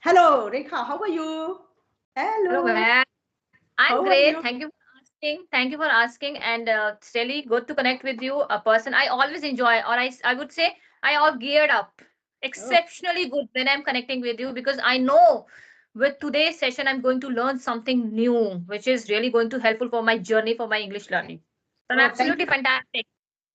Hello, Rekha. How are you? Hello, Hello. man. I'm How are great. you? Thank you for asking. Thank you for asking. And it's really good to connect with you, a person I always enjoy, or I would say I all geared up. Oh, Exceptionally good when I'm connecting with you because I know with today's session I'm going to learn something new, which is really going to helpful for my journey for my English learning. I'm oh, thank absolutely you. fantastic.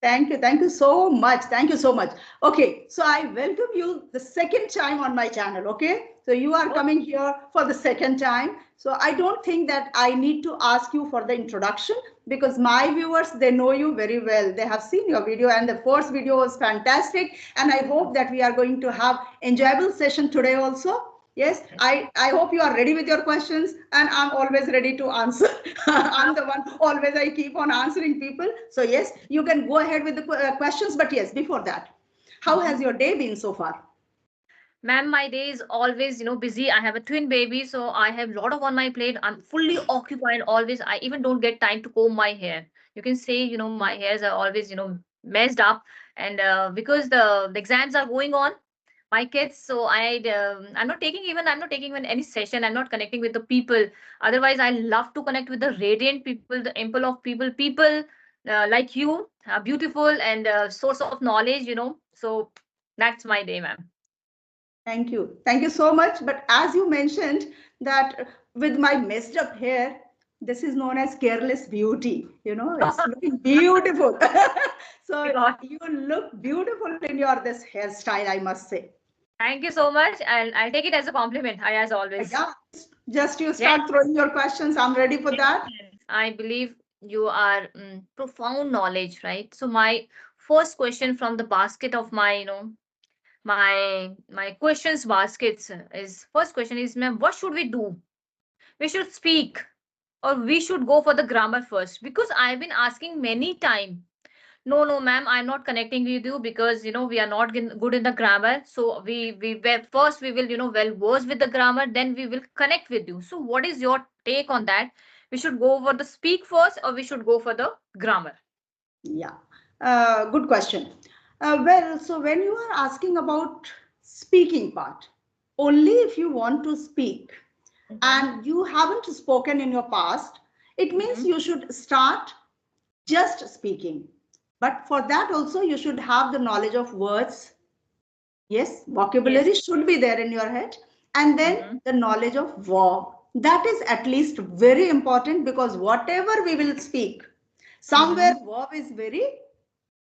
Thank you. Thank you so much. Thank you so much. Okay, so I welcome you the second time on my channel. Okay, so you are Oh, coming here for the second time. So I don't think that I need to ask you for the introduction because my viewers, they know you very well. They have seen your video and the first video was fantastic. And I hope that we are going to have enjoyable session today also. Yes, I hope you are ready with your questions and I'm always ready to answer. I'm the one always I keep on answering people. So yes, you can go ahead with the questions. But yes, before that, how has your day been so far? ma'am, my day is always, busy. I have a twin baby, so I have a lot of on my plate. I'm fully occupied always. I even don't get time to comb my hair. You can say, my hairs are always, messed up. And because the exams are going on, my kids, so I'm not taking even any session. I'm not connecting with the people. Otherwise, I love to connect with the radiant people, the ample of people like you, beautiful and source of knowledge. So that's my day, ma'am. Thank you. Thank you so much. But as you mentioned that with my messed up hair, this is known as careless beauty. It's looking beautiful. My So God. you look beautiful in your this hairstyle, I must say. Thank you so much. I'll take it as a compliment, I as always. Yeah, just you Yes, start throwing your questions. I'm ready for yes, that. yes. I believe you are profound knowledge, right? So my first question from the basket of my, my questions baskets is first question is, ma'am, what should we do? We should speak or we should go for the grammar first because I've been asking many times. No, no, ma'am, I'm not connecting with you because we are not good in the grammar. So first we will well versed with the grammar, then we will connect with you. So what is your take on that? We should go for the speak first or we should go for the grammar? Yeah, good question. Well, so when you are asking about speaking part, only if you want to speak Mm-hmm. and you haven't spoken in your past, it means Mm-hmm. you should start just speaking. But for that also, you should have the knowledge of words. Yes, Yes. vocabulary should be there in your head. And then Mm-hmm. the knowledge of verb. That is at least very important because whatever we will speak, somewhere Mm-hmm. verb is very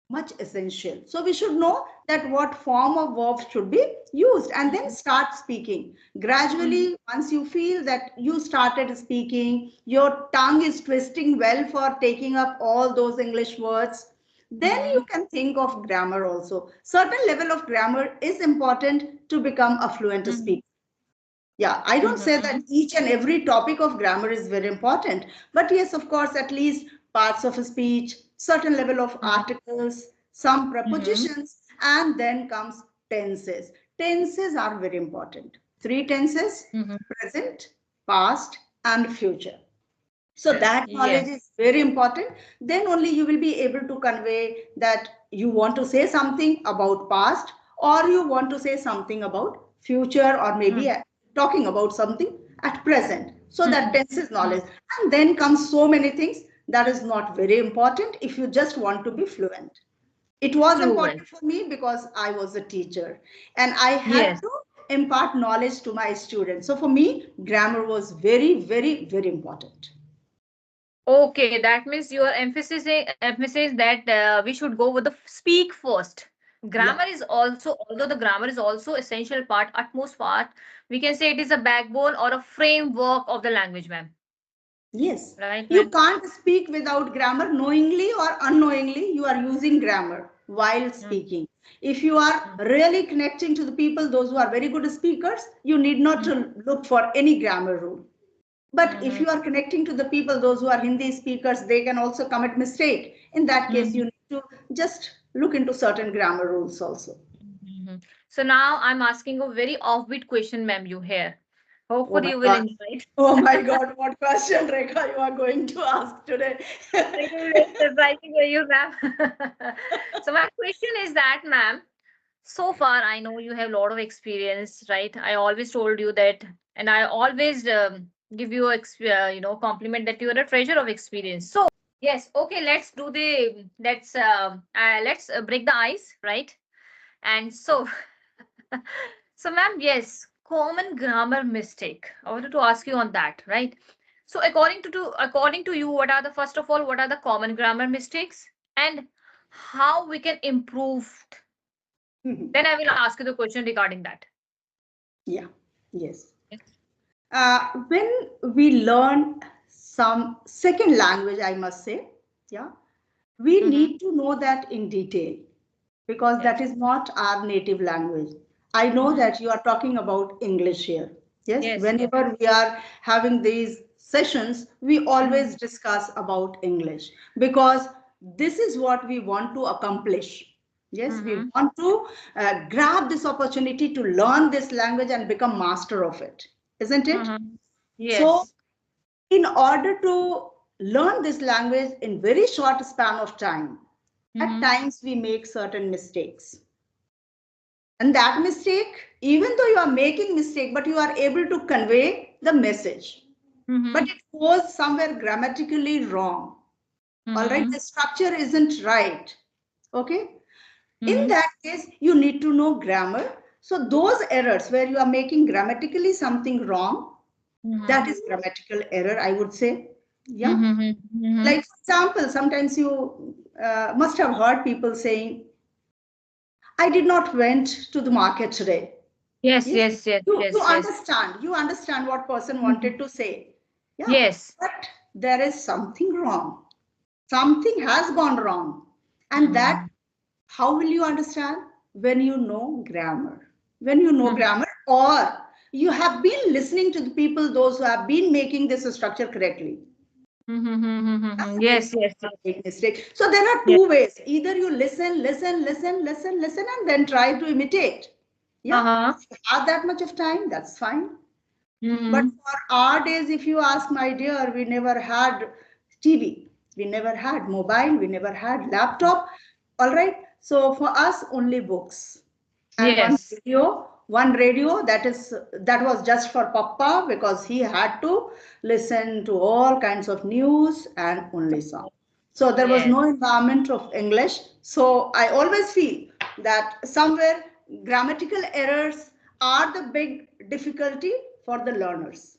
much essential. So we should know that what form of verb should be used and then start speaking. Mm-hmm. Gradually, once you feel that you started speaking, your tongue is twisting well for taking up all those English words, then you Mm-hmm. can think of grammar also. Certain level of grammar is important to become a fluent Mm-hmm. speaker. Yeah, I don't say Mm-hmm. that each and every topic of grammar is very important, but yes, of course, at least parts of a speech, certain level of articles, some Mm-hmm. prepositions, and then comes tenses. Tenses are very important. Three tenses: Mm-hmm. present, past, and future. So that Yes. knowledge is very important. Then only you will be able to convey that you want to say something about past or you want to say something about future or maybe talking about something at present. So that Mm-hmm. tense is knowledge. And then comes so many things that is not very important if you just want to be fluent. It was Fluent. important for me because I was a teacher and I had Yes. to impart knowledge to my students. So for me, grammar was very, very, very important. Okay, that means your emphasis that we should go with the speak first. Yeah. Grammar is also, although the grammar is also essential part, utmost part, we can say it is a backbone or a framework of the language, ma'am. Yes. Right, You ma'am? can't speak without grammar. Knowingly or unknowingly, you are using grammar while Mm, speaking. If you are mm, really connecting to the people, those who are very good speakers, you need not mm, to look for any grammar rule. But if mhm, you are connecting to the people, those who are Hindi speakers, they can also commit mistake. In that case, mhm, you need to just look into certain grammar rules also. mhm. So now I'm asking a very offbeat question, ma'am, you here. Oh Hopefully my you will God. enjoy it. Oh my God, what question, Rekha, you are going to ask today? It will be very surprising for you, ma'am. So my question is that, ma'am, So far, I know you have a lot of experience, right? I always told you that, and I always give you compliment that you are a treasure of experience. So yes, okay, let's break the ice, right? And so, so ma'am, yes, common grammar mistake. I wanted to ask you on that, right? So according to you, what are the first of all, what are the common grammar mistakes, and how we can improve? Then I will ask you the question regarding that. Yeah, yes. Yes. When we learn some second language, I must say, yeah, we Mm-hmm. need to know that in detail because that Yes. is not our native language. I know Mm-hmm. that you are talking about English here. Yes, Yes. Yes. whenever we are having these sessions, we Mm-hmm. always discuss about English because this is what we want to accomplish. Yes, we Mm-hmm. want to grab this opportunity to learn this language and become master of it, isn't it? Mm-hmm. So, Yes. in order to learn this language in very short span of time, at Mm-hmm. times we make certain mistakes. And that mistake, even though you are making mistake, but you are able to convey the message. But Mm-hmm. it was somewhere grammatically wrong. All right, Mm-hmm. the structure isn't right. Okay. In Mm-hmm. that case, you need to know grammar. So those errors where you are making grammatically something wrong, Mm-hmm. that is grammatical error, I would say. Yeah. Mm-hmm. Mm-hmm. Like, for example, sometimes you must have heard people saying, I did not went to the market today. Yes. Yes, Yes. Yes. you Yes. Yes. understand what person Mhm. wanted to say. Yeah, Yes. but there is something wrong. Something has gone wrong. And that, Mm-hmm. how will you understand? When you know grammar. When you know Mm-hmm. grammar, or you have been listening to the people, those who have been making this structure correctly. Mm-hmm. That's Yes. Yes. a Yes. big mistake. So there are Yes. two ways. Either you listen, and then try to imitate. Yeah, if Uh-huh. you have that much of time, that's fine. But Mm-hmm. for our days, if you ask my dear, we never had TV, we never had mobile, we never had laptop. All right. So for us, only books and Yes. one radio that was just for Papa because he had to listen to all kinds of news and only song. So there was Yes. no environment of English. So I always feel that somewhere grammatical errors are the big difficulty for the learners.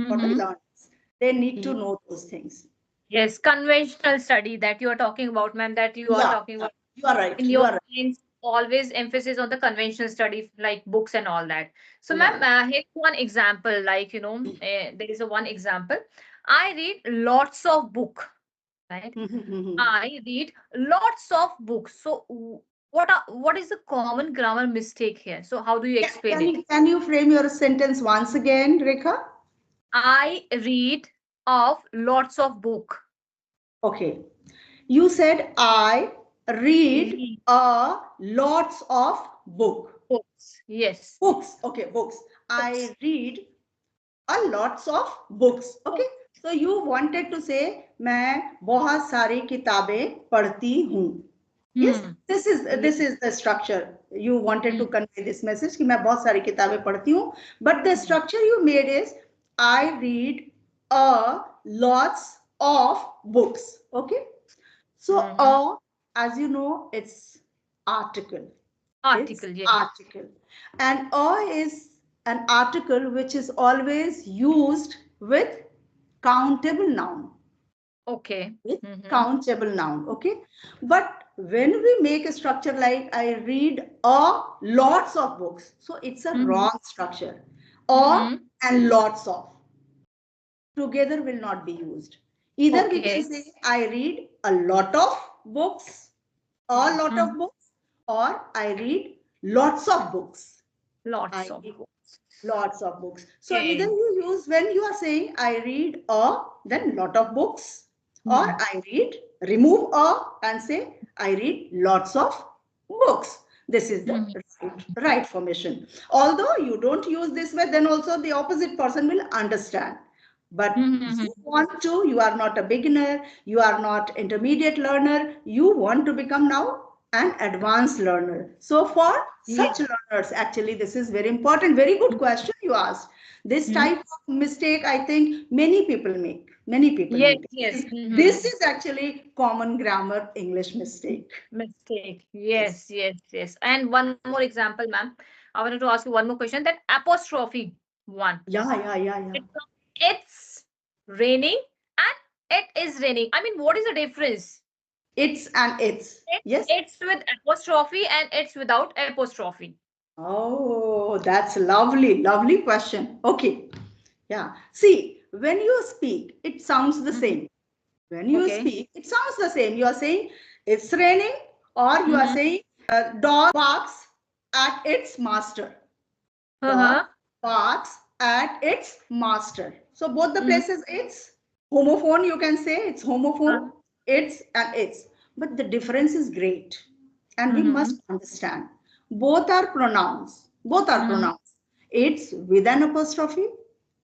For the Mm-hmm. learners, they need to know those things. Yes. Conventional study that you are talking about, ma'am, that you are Yeah, talking yeah, about. you are right. In You your are right. minds always emphasis on the conventional study like books and all that. So ma'am, Yeah. here's one example, like there is a one example. I read lots of book, right? I read lots of books. So what is the common grammar mistake here? So how do you explain it? Can you frame your sentence once again, Rekha? I read of lots of book. Okay. You said I read Read a lots of books. Yes. books. Okay, books. I Books. read a lots of books. Okay. So you wanted to say मैं बहुत सारी किताबें पढ़ती हूँ. Yes, Hmm. Yes. this is the structure. You wanted Hmm. to convey this message कि मैं बहुत सारी किताबें पढ़ती हूँ. But the Hmm. structure you made is I read a lots of books. Okay. So Hmm. as you know, it's article. It's Article. Yes. article. And is an article which is always used with countable noun. Okay. With Mm-hmm. countable noun. Okay. But when we make a structure like I read a lots of books, so it's a Mm-hmm. wrong structure. Or Mm-hmm. and lots of together will not be used. Either we can Okay. say I read a lot of books, a lot Mm. of books, or I read lots of books. Lots I of read books. lots of books. So either Okay. you use when you are saying I read a, then lot of books, or Mm. I read, remove a and say I read lots of books. This is the Mm-hmm. right formation. Although you don't use this way, then also the opposite person will understand. But Mm-hmm. you want to, you are not a beginner, you are not intermediate learner, you want to become now and advanced learner. So for Yeah. such learners, actually, this is very important. Very good question you asked. This Mm-hmm. type of mistake, I think many people make. Many people Yes, make. yes. This Mm-hmm. is actually common grammar English mistake. Mistake. Yes. Yes, yes, yes. And one more example, ma'am. I wanted to ask you one more question. That apostrophe one. Yeah, yeah, yeah, yeah. It's raining and it is raining. I mean, what is the difference? It's and it's. Yes. It's with apostrophe and it's without apostrophe. Oh, that's lovely, lovely question. Okay. Yeah. See, when you speak, it sounds the Mm-hmm. same. When you Okay. speak, it sounds the same. You are saying it's raining, or you are Mm-hmm. saying dog barks at its master. Dog Uh-huh. barks at its master. So both the Mm-hmm. places it's homophone, you can say it's homophone, it's and it's. But the difference is great. And we Mm-hmm. must understand. Both are pronouns. Both are Mm-hmm. pronouns. It's with an apostrophe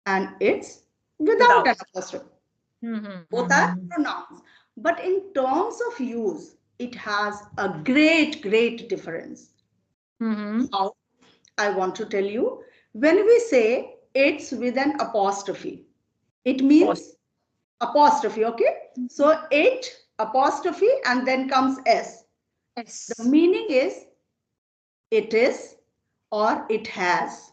and it's without an Without. apostrophe. Both are Mm-hmm. pronouns. But in terms of use, it has a great, great difference. Mm-hmm. How? I want to tell you. When we say it's with an apostrophe, it Post. means apostrophe, okay? So it, apostrophe, and then comes S. The Yes. meaning is it is or it has.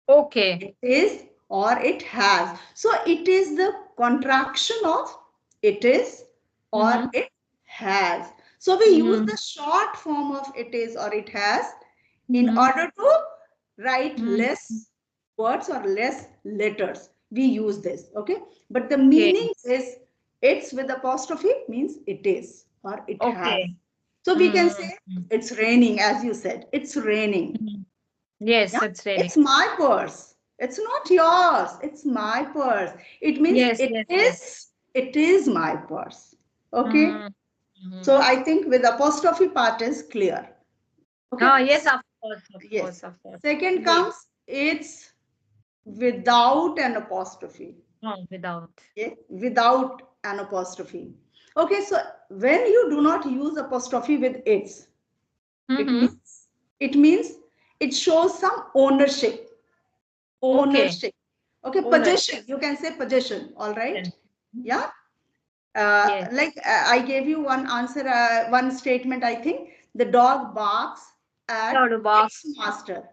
Okay. It is or it has. So it is the contraction of it is or Mm-hmm. it has. So we use Mm-hmm. the short form of it is or it has in Mm-hmm. order to write Mm-hmm. less words or less letters. We use this, okay? But the Okay. meaning is it's with apostrophe means it is or it has. Okay. So we can Mm-hmm. say it's raining, as you said, it's raining. Mm-hmm. Yes, Yeah, it's raining. it's my purse. It's not yours. It's my purse. It means Yes, yes, yes. it is my purse. Okay. Mm-hmm. Mm-hmm. So I think with apostrophe part is clear. Okay. Oh, yes, of course, of Yes. course, of course. Second Yes. comes it's without an apostrophe. Oh, without. Okay. Without an apostrophe. Okay. So when you do not use apostrophe with it Mm-hmm. means it means it shows some ownership. Okay. Ownership. Okay, Owner. possession. You can say possession. All right. Then. Mhm. Yeah. Yes. I gave you one answer, one statement. I think the dog barks at Third its box. master.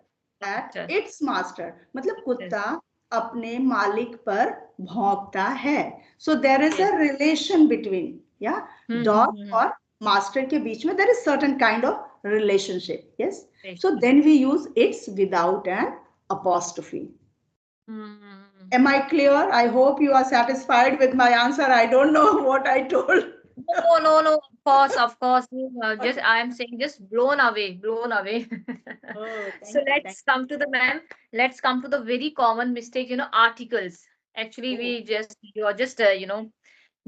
At After. its master. मतलब Yes. कुत्ता अपने मालिक पर भौंकता है. So there is Yes. a relation between, yeah, dog Mm-hmm. or master के बीच में there is certain kind of relationship. Yes. So Relationship. then we use it's without an apostrophe. Mm-hmm. Am I clear? I hope you are satisfied with my answer. I don't know what I told. No, no, no. Of course, of course. Just I am saying, just blown away, blown away. Oh, So thank you. Thank let's come to the ma'am. Let's come to the very common mistake. Articles. Actually, you. you are just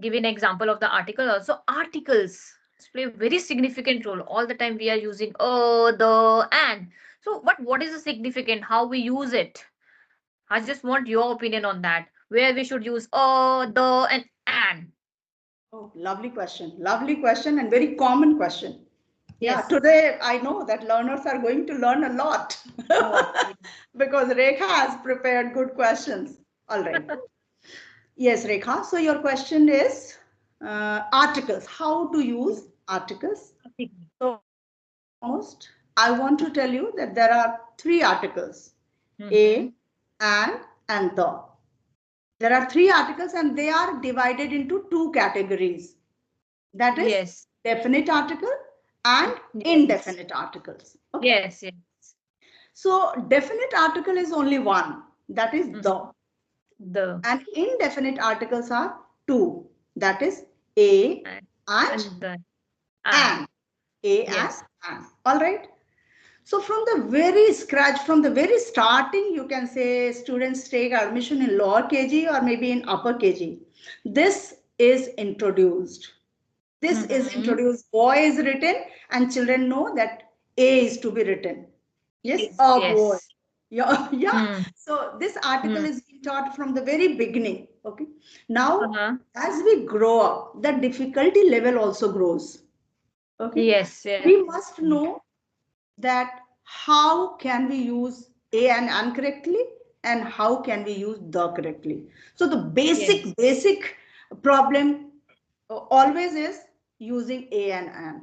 give an example of the article. Also, articles play a very significant role. All the time we are using the, and. So, what is the significant? How we use it? I just want your opinion on that. Where we should use the, and and. Oh, lovely question. Lovely question and very common question. Yeah, Yes. today I know that learners are going to learn a lot What? because Rekha has prepared good questions. All right. Yes, Rekha. So your question is articles. How to use articles? So first and foremost, I want to tell you that there are three articles: Mm-hmm. a, and the. There are three articles and they are divided into two categories. That is Yes. definite article and Yes. indefinite articles. Okay. Yes. Yes. So definite article is only one, that is Mhm. the. The And indefinite articles are two, that is a and and and the and. and. A Yes. and. All right. So from the very scratch, from the very starting, you can say students take admission in lower KG or maybe in upper KG. This is introduced. This is Mm-hmm. introduced. Boy is written and children know that A is to be written. Yes, Yes. a boy. Yes. Yeah, yeah. Mm. So this article Mm. is being taught from the very beginning. Okay. Now, Uh-huh. as we grow up, the difficulty level also grows. Okay. Yes, yes. We must know that how can we use a and an correctly and how can we use the correctly. So the Yes. basic problem always is using a and an,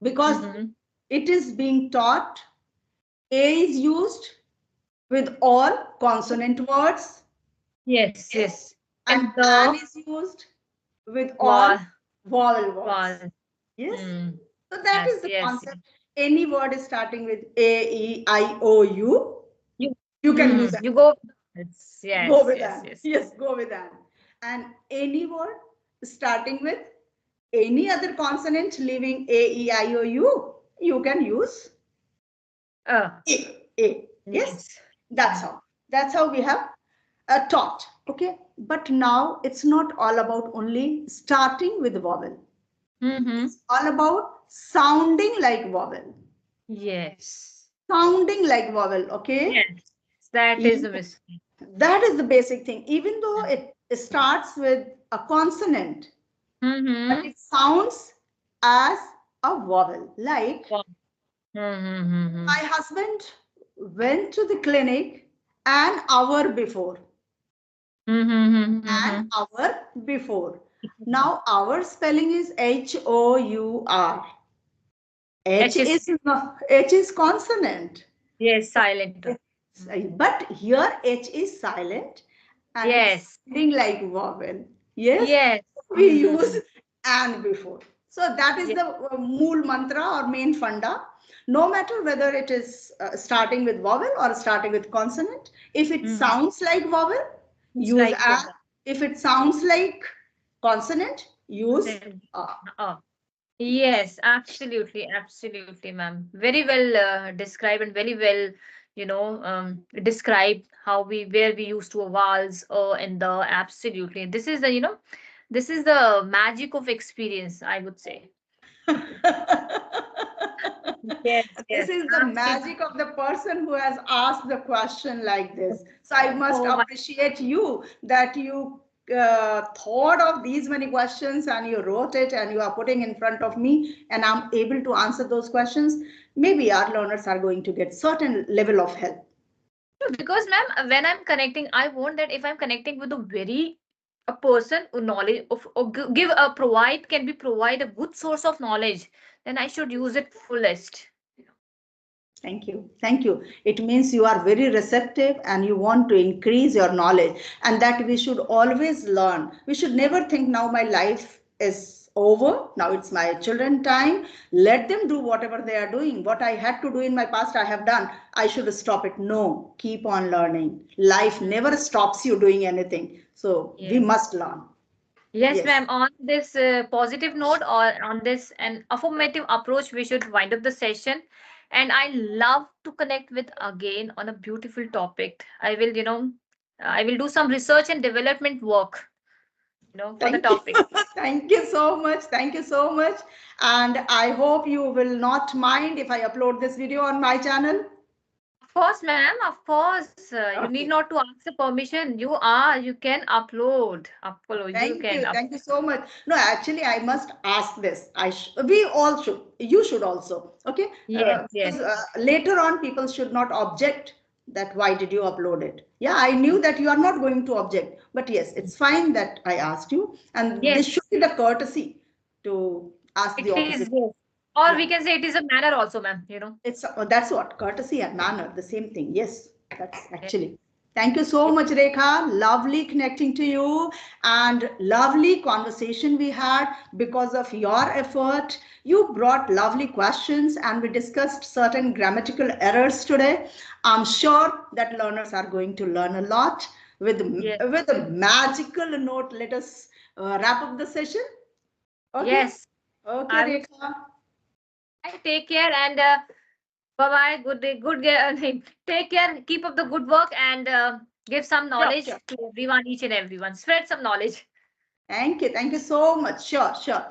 because Mm-hmm. it is being taught. A is used with all consonant words. Yes, Yes. yes. And And an the is used with all wall, vowel wall. words. Yes. Mm. So that Yes, is the yes. concept. Any word is starting with A, E, I, O, U, You, you can use you that. go. Yes, Go yes, with yes, an. yes. Yes, go with an. And any word starting with any other consonant leaving A, E, I, O, U, you can use A. A. Yes, Yes. that's how. That's how we have taught. Okay. But now it's not all about only starting with vowel. Mm-hmm. It's all about sounding like vowel. Yes. Sounding like vowel. Okay. Yes. That is You- a mistake. That is the basic thing. Even though it starts with a consonant, but Mm-hmm. it sounds as a vowel. Like Mm-hmm. my husband went to the clinic an hour before. An Mm-hmm. hour before. Now our spelling is Hour. H H is, is H is consonant. yes, silent. But here H is silent and it's Yes. sounding like vowel. Yes, Yes. we use Mm-hmm. and before. So that is Yes. the mool mantra or main funda. No matter whether it is starting with vowel or starting with consonant, if it Mm-hmm. sounds like vowel, It's use like a. what? If it sounds like consonant, use a. Oh, yes, absolutely, absolutely, ma'am. Very well described and very well, described how we where we used to vowels and the absolutely. This is the this is the magic of experience, I would say. Yes, This yes, is the absolutely. magic of the person who has asked the question like this. So I must Oh my, appreciate you that you thought of these many questions and you wrote it and you are putting in front of me and I'm able to answer those questions. Maybe our learners are going to get certain level of help. because ma'am, when I'm connecting, I want that if I'm connecting with a very a person who knowledge of or give a provide can be provide a good source of knowledge, then I should use it fullest. Thank you. Thank you. It means you are very receptive and you want to increase your knowledge, and that we should always learn. We should never think now my life is over. Now it's my children time. Let them do whatever they are doing. What I had to do in my past, I have done. I should stop it. No, keep on learning. Life Mm. never stops you doing anything. So we Yes. must learn. Yes, Yes. ma'am. On this positive note or on this an affirmative approach, we should wind up the session. And I love to connect with again on a beautiful topic. I will do some research and development work, for the Thank you. topic. Thank you so much. Thank you so much. And I hope you will not mind if I upload this video on my channel. Of course, ma'am. Of course. You need Okay. not to ask the permission. You can upload. Upload. You Thank can you. up. Thank you so much. No, actually, I must ask this. We all should. You should also. Okay. Yes, yes, Because later on, people should not object that why did you upload it? Yeah, I knew that you are not going to object. But yes, it's fine that I asked you. And this should yes. be the courtesy to ask It the is opposite. yes. Or Yeah. we can say it is a manner also, ma'am. It's that's what courtesy and manner, the same thing. Yes, that's Yes, actually. Thank you so yes, much, Rekha. Lovely connecting to you and lovely conversation we had because of your effort. You brought lovely questions and we discussed certain grammatical errors today. I'm sure that learners are going to learn a lot yes. with a magical note. Let us wrap up the session. Okay. Yes. Okay, I would Rekha. say take care and bye bye. Good day. Take care. Keep up the good work and give some Sure, knowledge sure. to everyone, each and everyone. Spread some knowledge. Thank you. Thank you so much. Sure, sure.